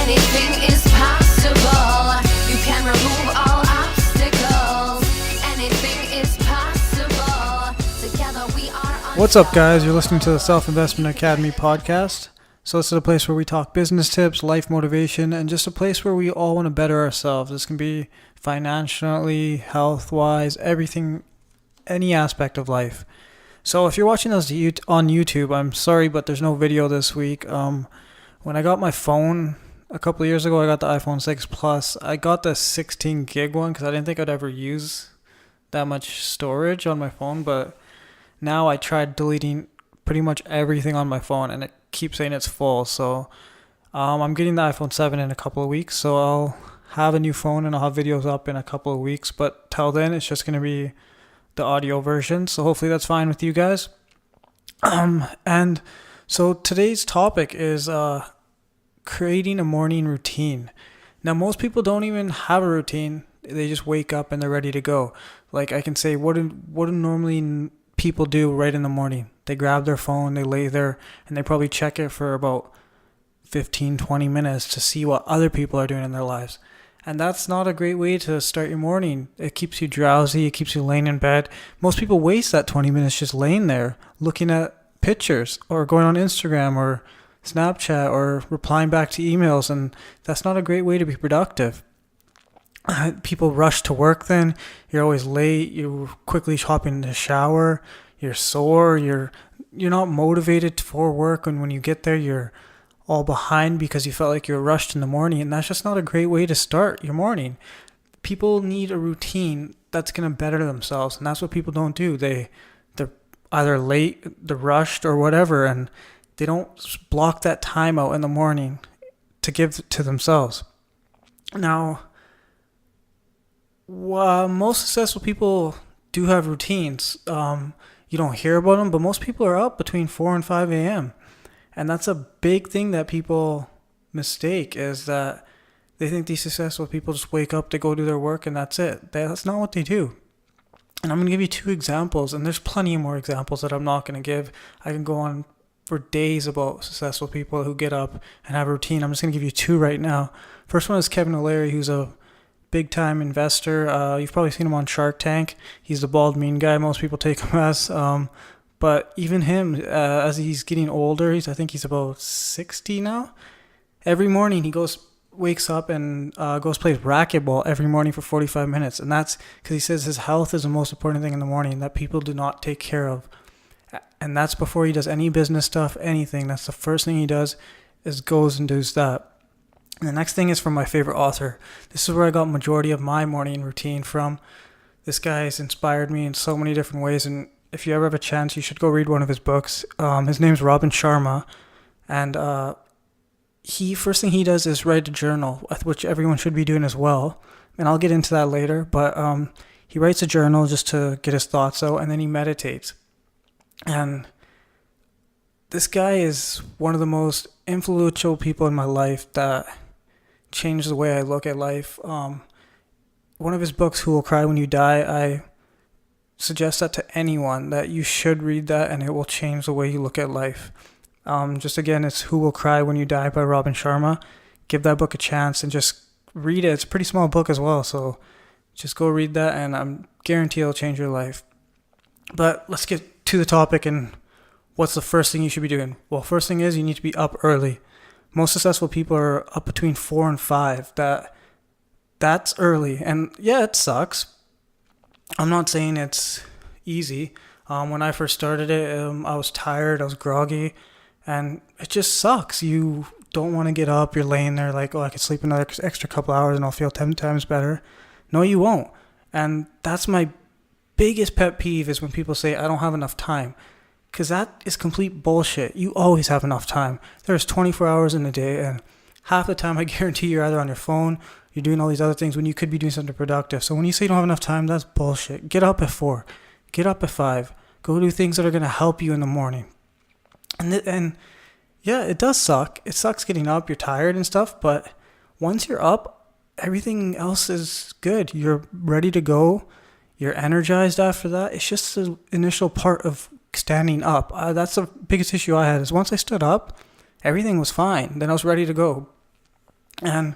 Anything is possible. You can remove all obstacles. Anything is possible. Together we are. What's up, guys? You're listening to the Self-Investment Academy podcast. So this is a place where we talk business tips, life motivation, and just a place where we all want to better ourselves. This can be financially, health-wise, everything, any aspect of life. So if you're watching us on YouTube, I'm sorry, but there's no video this week. When I got my phone a couple of years ago, I got the iPhone 6 Plus. I got the 16 gig one because I didn't think I'd ever use that much storage on my phone. But now I tried deleting pretty much everything on my phone, and it keeps saying it's full. So I'm getting the iPhone 7 in a couple of weeks. So I'll have a new phone and I'll have videos up in a couple of weeks. But till then, it's just going to be the audio version. So hopefully that's fine with you guys. And so today's topic is creating a morning routine. Now, most people don't even have a routine. They just wake up and they're ready to go. Like I can say, what do normally people do right in the morning? They grab their phone, they lay there, and they probably check it for about 15-20 minutes to see what other people are doing in their lives. And that's not a great way to start your morning. It keeps you drowsy, it keeps you laying in bed. Most people waste that 20 minutes just laying there looking at pictures or going on Instagram or Snapchat or replying back to emails, and that's not a great way to be productive. People rush to work then. You're always late, you're quickly hopping in the shower, you're sore, you're not motivated for work, and when you get there you're all behind because you felt like you were rushed in the morning, and that's just not a great way to start your morning. People need a routine that's going to better themselves, and that's what people don't do. They're either late, they're rushed, or whatever, and they don't block that time out in the morning to give to themselves. Now, most successful people do have routines. You don't hear about them, but most people are up between 4 and 5 a.m. And that's a big thing that people mistake, is that they think these successful people just wake up to go do their work and that's it. That's not what they do. And I'm going to give you 2 examples, and there's plenty more examples that I'm not going to give. I can go on for days about successful people who get up and have a routine. I'm just going to give you 2 right now. First one is Kevin O'Leary, who's a big-time investor. You've probably seen him on Shark Tank. He's the bald, mean guy most people take him as. But even him, as he's getting older, I think he's about 60 now. Every morning he wakes up and goes plays racquetball every morning for 45 minutes. And that's because he says his health is the most important thing in the morning that people do not take care of. And that's before he does any business stuff, anything. That's the first thing he does, is goes and does that. And the next thing is from my favorite author. This is where I got majority of my morning routine from. This guy has inspired me in so many different ways, and if you ever have a chance, you should go read one of his books. His name's Robin Sharma, and first thing he does is write a journal, which everyone should be doing as well. And I'll get into that later, but he writes a journal just to get his thoughts out, and then he meditates. And this guy is one of the most influential people in my life that changed the way I look at life. One of his books, Who Will Cry When You Die, I suggest that to anyone, that you should read that, and it will change the way you look at life. Just again, it's Who Will Cry When You Die by Robin Sharma. Give that book a chance and just read it. It's a pretty small book as well, so just go read that, and I'm guarantee it'll change your life. But let's get to the topic, and what's the first thing you should be doing? Well, first thing is you need to be up early. Most successful people are up between 4 and 5. That's early, and yeah, it sucks. I'm not saying it's easy. When I first started it, I was tired, I was groggy, and it just sucks. You don't want to get up, you're laying there like, I could sleep another extra couple hours and I'll feel 10 times better. No, you won't. And that's my biggest pet peeve, is when people say, I don't have enough time. Because that is complete bullshit. You always have enough time. There's 24 hours in a day, and half the time I guarantee you're either on your phone, you're doing all these other things when you could be doing something productive. So when you say you don't have enough time, that's bullshit. Get up at 4. Get up at 5. Go do things that are going to help you in the morning. And yeah, it does suck. It sucks getting up. You're tired and stuff. But once you're up, everything else is good. You're ready to go. You're energized after that. It's just the initial part of standing up. That's the biggest issue I had, is once I stood up, everything was fine. Then I was ready to go. And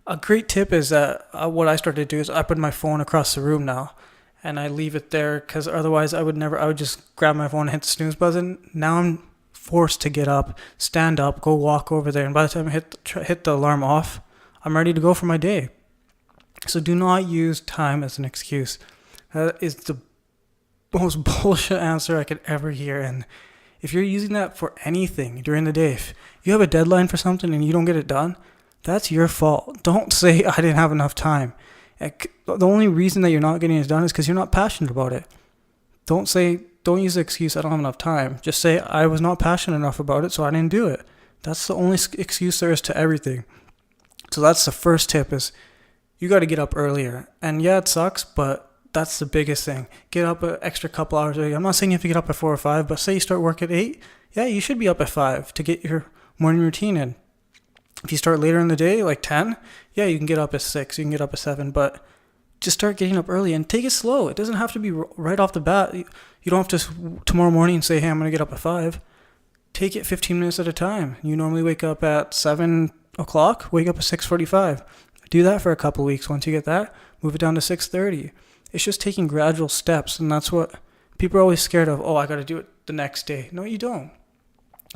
a great tip is that what I started to do is I put my phone across the room now, and I leave it there because otherwise I would just grab my phone and hit the snooze button. Now I'm forced to get up, stand up, go walk over there, and by the time I hit the alarm off, I'm ready to go for my day. So do not use time as an excuse. That is the most bullshit answer I could ever hear. And if you're using that for anything during the day, if you have a deadline for something and you don't get it done, that's your fault. Don't say I didn't have enough time. The only reason that you're not getting it done is because you're not passionate about it. Don't use the excuse I don't have enough time. Just say I was not passionate enough about it, so I didn't do it. That's the only excuse there is to everything. So that's the first tip is you got to get up earlier. And yeah, it sucks, but that's the biggest thing. Get up an extra couple hours early. I'm not saying you have to get up at 4 or 5, but say you start work at 8. Yeah, you should be up at 5 to get your morning routine in. If you start later in the day, like 10, yeah, you can get up at 6, you can get up at 7, but just start getting up early and take it slow. It doesn't have to be right off the bat. You don't have to tomorrow morning say, hey, I'm going to get up at 5. Take it 15 minutes at a time. You normally wake up at 7 o'clock, wake up at 6:45. Do that for a couple of weeks. Once you get that, move it down to 6:30. It's just taking gradual steps, and that's what people are always scared of. Oh, I got to do it the next day. No, you don't.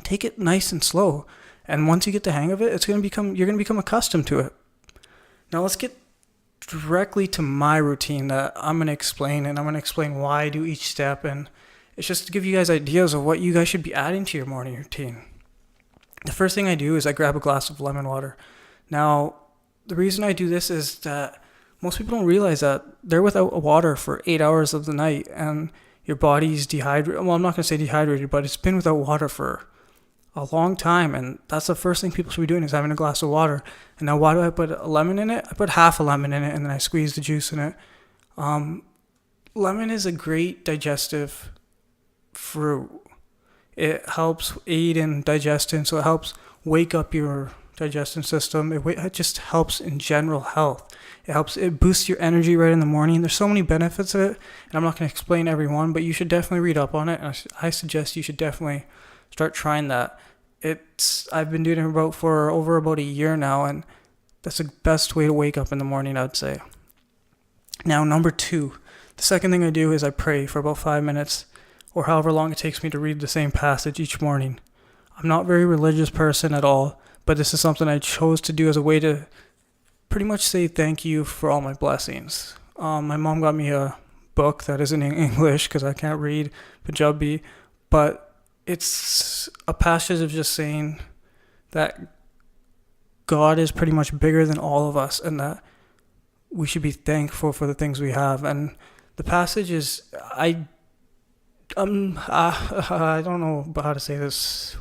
Take it nice and slow. And once you get the hang of it, you're going to become accustomed to it. Now let's get directly to my routine that I'm going to explain, and I'm going to explain why I do each step. And it's just to give you guys ideas of what you guys should be adding to your morning routine. The first thing I do is I grab a glass of lemon water. Now, the reason I do this is that most people don't realize that they're without water for 8 hours of the night, and your body's dehydrated. Well, I'm not going to say dehydrated, but it's been without water for a long time, and that's the first thing people should be doing is having a glass of water. And now why do I put a lemon in it? I put half a lemon in it, and then I squeeze the juice in it. Lemon is a great digestive fruit. It helps aid in digestion, so it helps wake up your digestion system. It just helps in general health. It boosts your energy right in the morning. There's so many benefits of it, and I'm not going to explain every one, but you should definitely read up on it, and I suggest you should definitely start trying that. I've been doing it for over about a year now, and that's the best way to wake up in the morning, I would say. Now, number 2, the second thing I do is I pray for about 5 minutes, or however long it takes me to read the same passage each morning. I'm not a very religious person at all, but this is something I chose to do as a way to pretty much say thank you for all my blessings. My mom got me a book that is in English because I can't read Punjabi, but it's a passage of just saying that God is pretty much bigger than all of us, and that we should be thankful for the things we have. And the passage is, I don't know how to say this,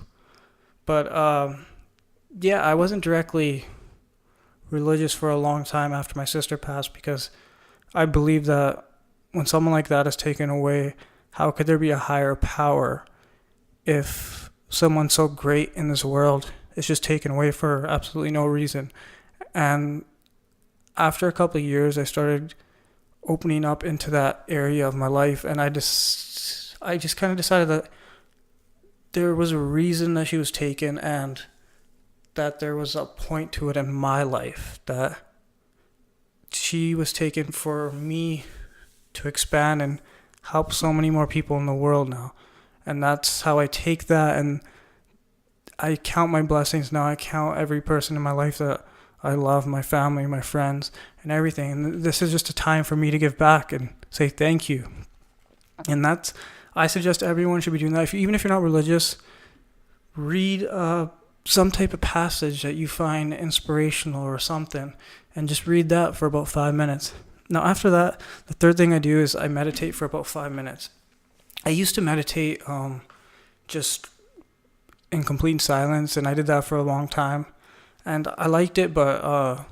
but yeah, I wasn't directly religious for a long time after my sister passed, because I believe that when someone like that is taken away, how could there be a higher power if someone so great in this world is just taken away for absolutely no reason? And after a couple of years, I started opening up into that area of my life, and I just kind of decided that there was a reason that she was taken, and that there was a point to it in my life, that she was taken for me to expand and help so many more people in the world now. And that's how I take that, and I count my blessings now. I count every person in my life that I love, my family, my friends, and everything. And this is just a time for me to give back and say thank you. And I suggest everyone should be doing that. Even if you're not religious, read some type of passage that you find inspirational or something, and just read that for about 5 minutes. Now, after that, the third thing I do is I meditate for about 5 minutes. I used to meditate just in complete silence, and I did that for a long time, and I liked it, but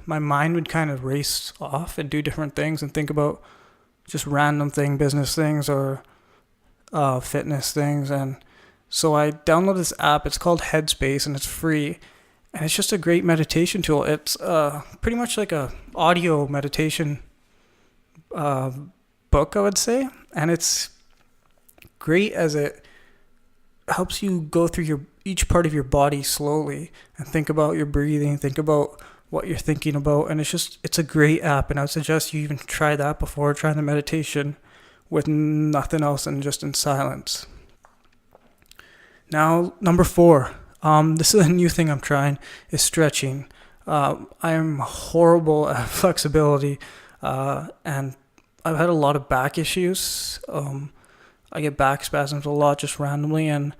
my mind would kind of race off and do different things and think about just random business things, or fitness things. And so I downloaded this app. It's called Headspace, and it's free, and it's just a great meditation tool. It's pretty much like a audio meditation book, I would say, and it's great as it helps you go through each part of your body slowly and think about your breathing, think about what you're thinking about. And it's a great app. And I would suggest you even try that before trying the meditation with nothing else and just in silence. Now, number 4, this is a new thing I'm trying, is stretching. I am horrible at flexibility, and I've had a lot of back issues. I get back spasms a lot just randomly, and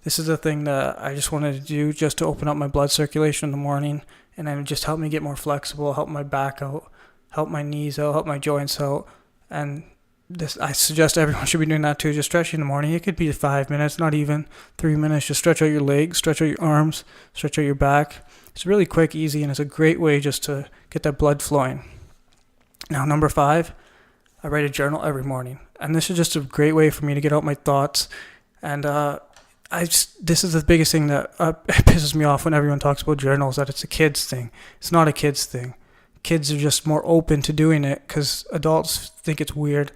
this is a thing that I just wanted to do just to open up my blood circulation in the morning, and then just help me get more flexible, help my back out, help my knees out, help my joints out, and I suggest everyone should be doing that too. Just stretching in the morning. It could be 5 minutes, not even 3 minutes. Just stretch out your legs, stretch out your arms, stretch out your back. It's really quick, easy, and it's a great way just to get that blood flowing. Now, number 5, I write a journal every morning, and this is just a great way for me to get out my thoughts. And this is the biggest thing that pisses me off when everyone talks about journals, that it's a kid's thing. It's not a kid's thing. Kids are just more open to doing it because adults think it's weird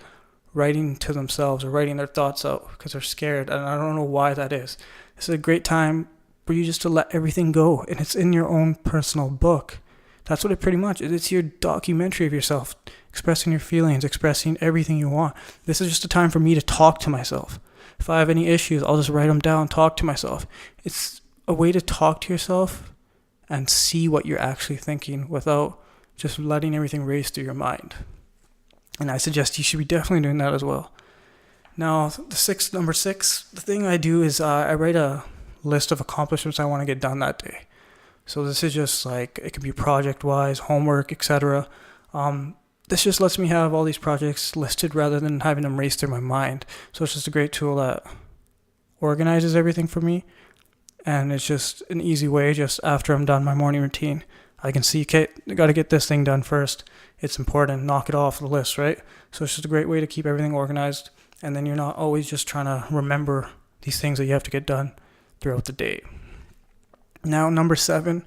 writing to themselves or writing their thoughts out because they're scared, and I don't know why that is. This is a great time for you just to let everything go, and it's in your own personal book. That's what it pretty much is. It's your documentary of yourself, expressing your feelings, expressing everything you want. This is just a time for me to talk to myself. If I have any issues, I'll just write them down, talk to myself. It's a way to talk to yourself and see what you're actually thinking without just letting everything race through your mind. And I suggest you should be definitely doing that as well. Now, number 6, the thing I do is I write a list of accomplishments I want to get done that day. So this is just like, it could be project-wise, homework, etc. This just lets me have all these projects listed rather than having them race through my mind. So it's just a great tool that organizes everything for me. And it's just an easy way, just after I'm done my morning routine, I can see, okay, I got to get this thing done first. It's important. Knock it off the list, right? So it's just a great way to keep everything organized. And then you're not always just trying to remember these things that you have to get done throughout the day. Now, number 7,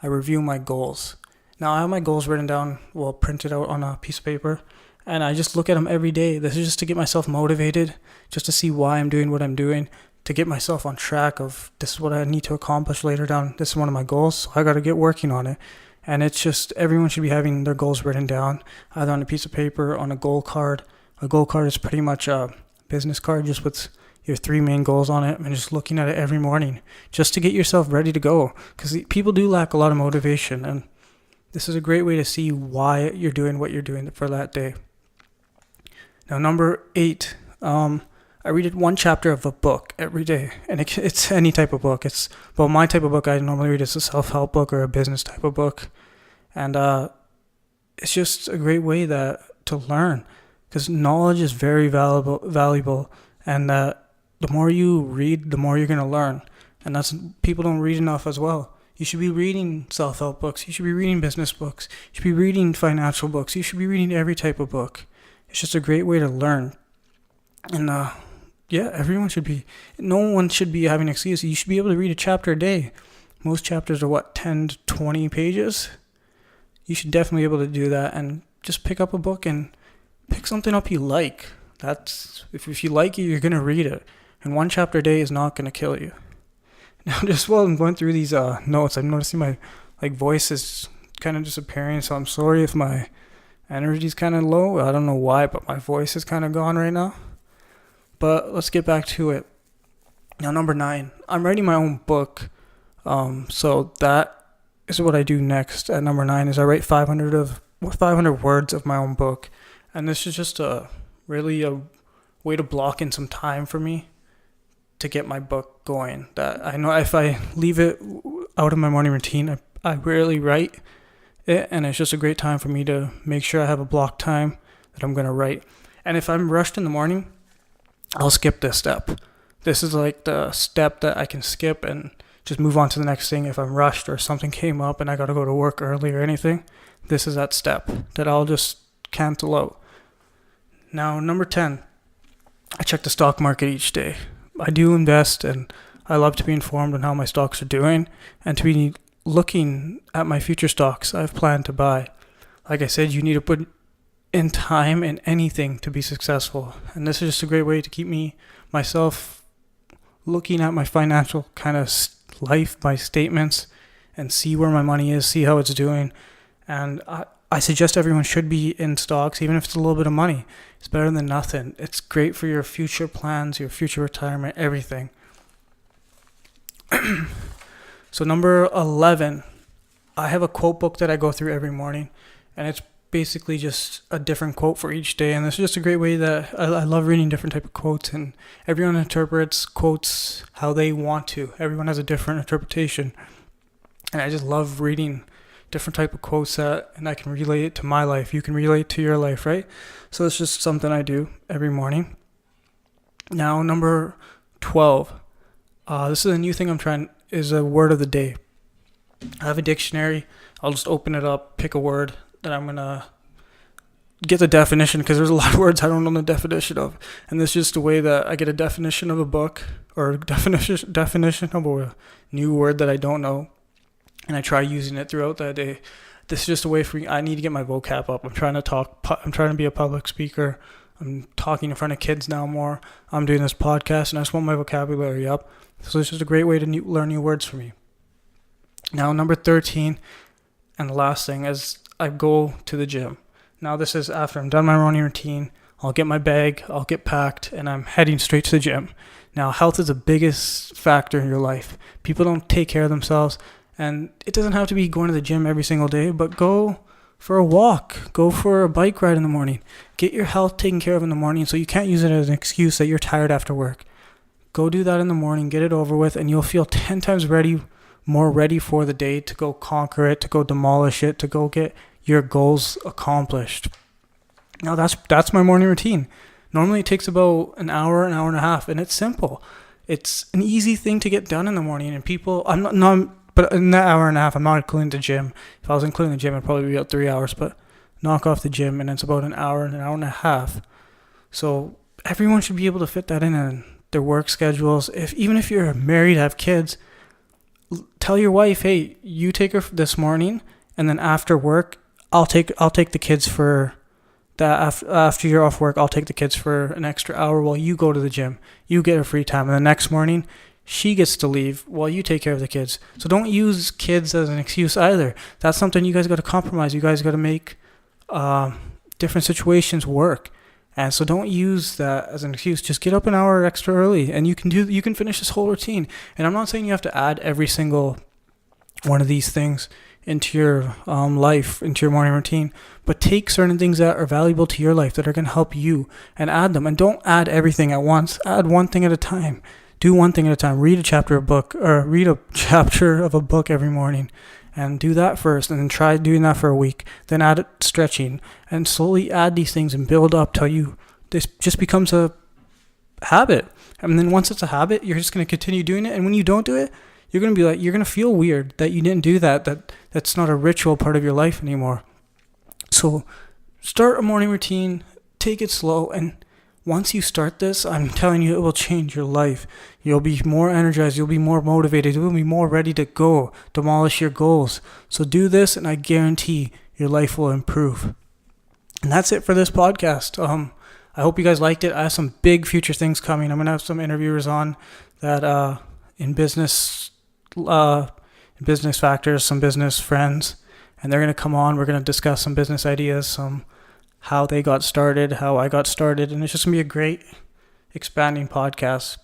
I review my goals. Now, I have my goals written down, printed out on a piece of paper. And I just look at them every day. This is just to get myself motivated, just to see why I'm doing what I'm doing, to get myself on track of this is what I need to accomplish later down. This is one of my goals, so I got to get working on it. And it's just, everyone should be having their goals written down, either on a piece of paper, on a goal card. A goal card is pretty much a business card just with your 3 main goals on it, and just looking at it every morning just to get yourself ready to go, because people do lack a lot of motivation, and this is a great way to see why you're doing what you're doing for that day. Now, number 8, I read one chapter of a book every day, and it's any type of book. My type of book I normally read is a self-help book or a business type of book, and it's just a great way to learn, because knowledge is very valuable, and the more you read, the more you're going to learn, and that's, people don't read enough as well. You should be reading self-help books. You should be reading business books. You should be reading financial books. You should be reading every type of book. It's just a great way to learn. And everyone should be. No one should be having excuses. You should be able to read a chapter a day. Most chapters are 10 to 20 pages. You should definitely be able to do that, and just pick up a book and pick something up you like. That's if you like it, you're gonna read it. And one chapter a day is not gonna kill you. Now, just while I'm going through these notes, I'm noticing my voice is kind of disappearing. So I'm sorry if my energy's kind of low. I don't know why, but my voice is kind of gone right now. But let's get back to it. Now, number 9, I'm writing my own book. So that is what I do next. At number 9 is I write 500 words of my own book. And this is just a way to block in some time for me to get my book going. That I know if I leave it out of my morning routine, I rarely write it. And it's just a great time for me to make sure I have a block time that I'm going to write. And if I'm rushed in the morning, I'll skip this step. This is like the step that I can skip and just move on to the next thing. If I'm rushed or something came up and I got to go to work early or anything, this is that step that I'll just cancel out. Now, number 10, I check the stock market each day. I do invest, and I love to be informed on how my stocks are doing and to be looking at my future stocks I've planned to buy. Like I said, you need to put in time in anything to be successful, and this is just a great way to keep myself looking at my financial kind of life, my statements, and see where my money is, see how it's doing. And I suggest everyone should be in stocks, even if it's a little bit of money. It's better than nothing. It's great for your future plans, your future retirement, everything. So number 11, I have a quote book that I go through every morning, and it's basically just a different quote for each day. And this is just a great way that I love reading different type of quotes, and everyone interprets quotes how they want to. Everyone has a different interpretation, and I just love reading different type of quotes and I can relate it to my life. You can relate to your life, right? So it's just something I do every morning. Now, number 12, this is a new thing I'm trying, is a word of the day. I have a dictionary. I'll just open it up, pick a word that I'm going to get the definition, because there's a lot of words I don't know the definition of. And this is just a way that I get a definition of a book, or definition of a new word that I don't know, and I try using it throughout that day. This is just a way for me. I need to get my vocab up. I'm trying to talk. I'm trying to be a public speaker. I'm talking in front of kids now more. I'm doing this podcast, and I just want my vocabulary up. So it's just a great way to learn new words for me. Now, number 13, and the last thing is I go to the gym. Now, this is after I'm done my morning routine. I'll get my bag, I'll get packed, and I'm heading straight to the gym. Now, health is the biggest factor in your life. People don't take care of themselves, and it doesn't have to be going to the gym every single day, but go for a walk, go for a bike ride in the morning. Get your health taken care of in the morning, so you can't use it as an excuse that you're tired after work. Go do that in the morning, get it over with, and you'll feel 10 times more ready for the day to go conquer it, to go demolish it, to go get your goals accomplished. Now, that's my morning routine. Normally it takes about an hour and a half, and it's simple. It's an easy thing to get done in the morning, and people, but in that hour and a half, I'm not including the gym. If I was including the gym, it'd probably be about 3 hours, but knock off the gym, and it's about an hour and a half. So everyone should be able to fit that in their work schedules. Even if you're married, have kids, tell your wife, hey, you take her this morning, and then after work, I'll take the kids for that. After you're off work, I'll take the kids for an extra hour while you go to the gym. You get a free time, and the next morning, she gets to leave while you take care of the kids. So don't use kids as an excuse either. That's something you guys got to compromise. You guys got to make different situations work. And so don't use that as an excuse. Just get up an hour extra early, and you can finish this whole routine. And I'm not saying you have to add every single one of these things into your life, into your morning routine, but take certain things that are valuable to your life that are going to help you and add them. And don't add everything at once. Add one thing at a time. Do one thing at a time. Read a chapter of a book every morning, and do that first, and then try doing that for a week. Then add stretching, and slowly add these things and build up till this just becomes a habit. And then once it's a habit, you're just going to continue doing it. And when you don't do it, you're going to feel weird that you didn't do that. That's not a ritual part of your life anymore. So start a morning routine, take it slow, and once you start this, I'm telling you, it will change your life. You'll be more energized. You'll be more motivated. You'll be more ready to go demolish your goals. So do this, and I guarantee your life will improve. And that's it for this podcast. I hope you guys liked it. I have some big future things coming. I'm going to have some interviewers on that in business factors, some business friends, and they're going to come on. We're going to discuss some business ideas, how they got started, how I got started, and it's just going to be a great expanding podcast.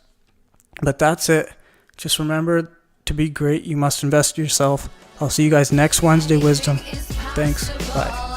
But that's it. Just remember, to be great, you must invest in yourself. I'll see you guys next Wednesday, Wisdom. Thanks. Bye.